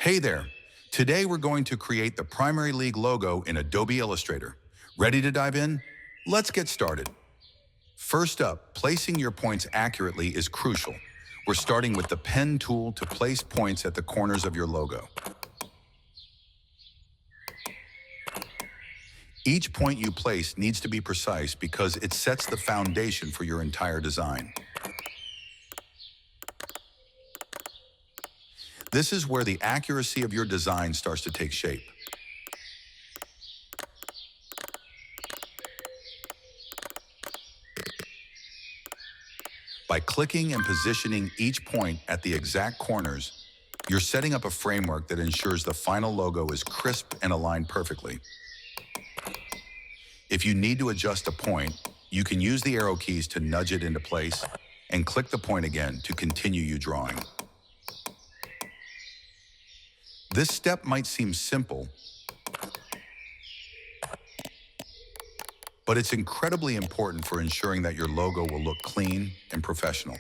Hey there. Today we're going to create the Primary League logo in Adobe Illustrator. Ready to dive in? Let's get started. First up, placing your points accurately is crucial. We're starting with the pen tool to place points at the corners of your logo. Each point you place needs to be precise because it sets the foundation for your entire design. This is where the accuracy of your design starts to take shape. By clicking and positioning each point at the exact corners, you're setting up a framework that ensures the final logo is crisp and aligned perfectly. If you need to adjust a point, you can use the arrow keys to nudge it into place and click the point again to continue your drawing. This step might seem simple, but it's incredibly important for ensuring that your logo will look clean and professional.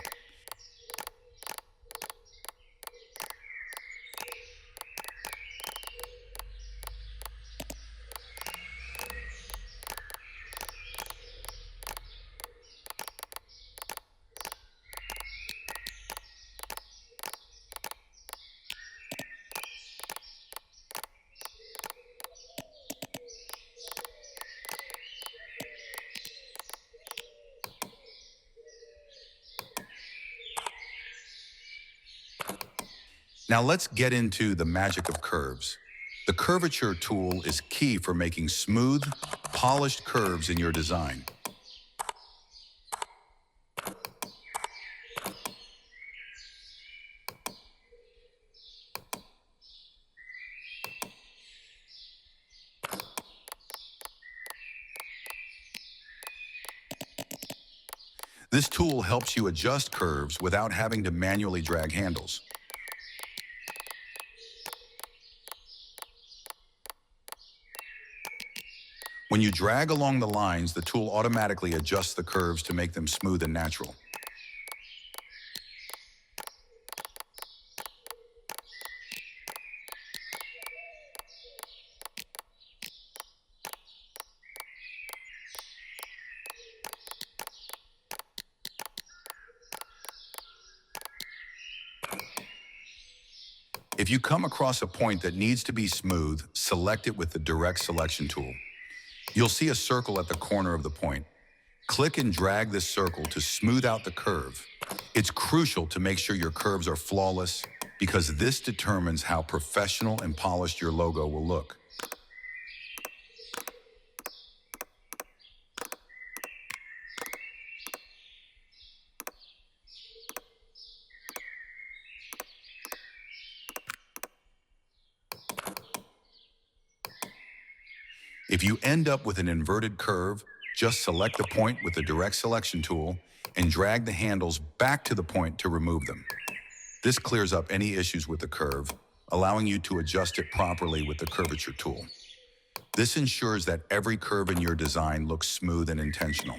Now let's get into the magic of curves. The Curvature tool is key for making smooth, polished curves in your design. This tool helps you adjust curves without having to manually drag handles. When you drag along the lines, the tool automatically adjusts the curves to make them smooth and natural. If you come across a point that needs to be smooth, select it with the Direct Selection tool. You'll see a circle at the corner of the point. Click and drag this circle to smooth out the curve. It's crucial to make sure your curves are flawless because this determines how professional and polished your logo will look. If you end up with an inverted curve, just select the point with the Direct Selection tool and drag the handles back to the point to remove them. This clears up any issues with the curve, allowing you to adjust it properly with the Curvature tool. This ensures that every curve in your design looks smooth and intentional.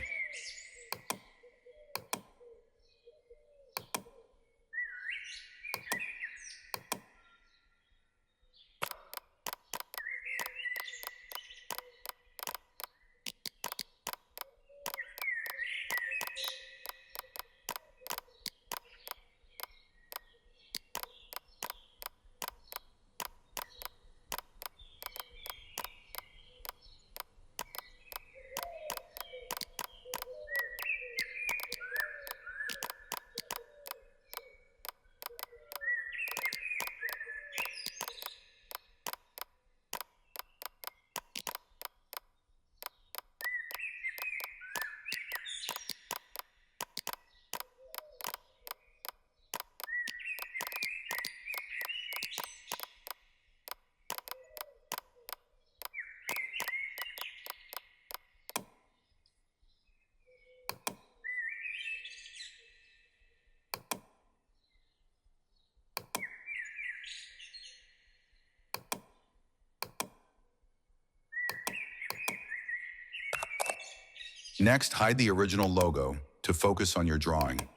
Next, hide the original logo to focus on your drawing.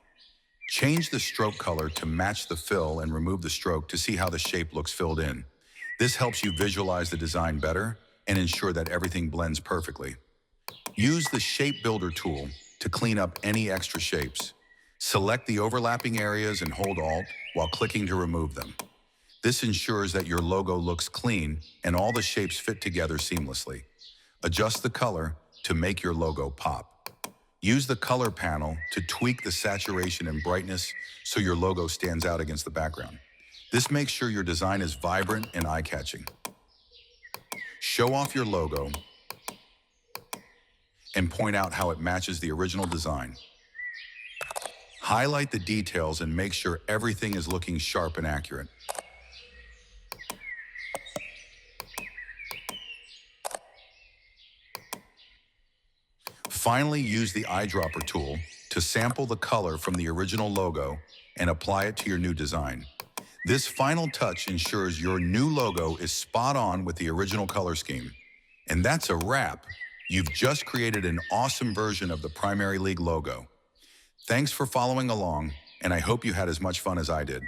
Change the stroke color to match the fill and remove the stroke to see how the shape looks filled in. This helps you visualize the design better and ensure that everything blends perfectly. Use the Shape Builder tool to clean up any extra shapes. Select the overlapping areas and hold Alt while clicking to remove them. This ensures that your logo looks clean and all the shapes fit together seamlessly. Adjust the color to make your logo pop. Use the color panel to tweak the saturation and brightness so your logo stands out against the background. This makes sure your design is vibrant and eye-catching. Show off your logo and point out how it matches the original design. Highlight the details and make sure everything is looking sharp and accurate. Finally, use the eyedropper tool to sample the color from the original logo and apply it to your new design. This final touch ensures your new logo is spot on with the original color scheme. And that's a wrap. You've just created an awesome version of the Primary League logo. Thanks for following along, and I hope you had as much fun as I did.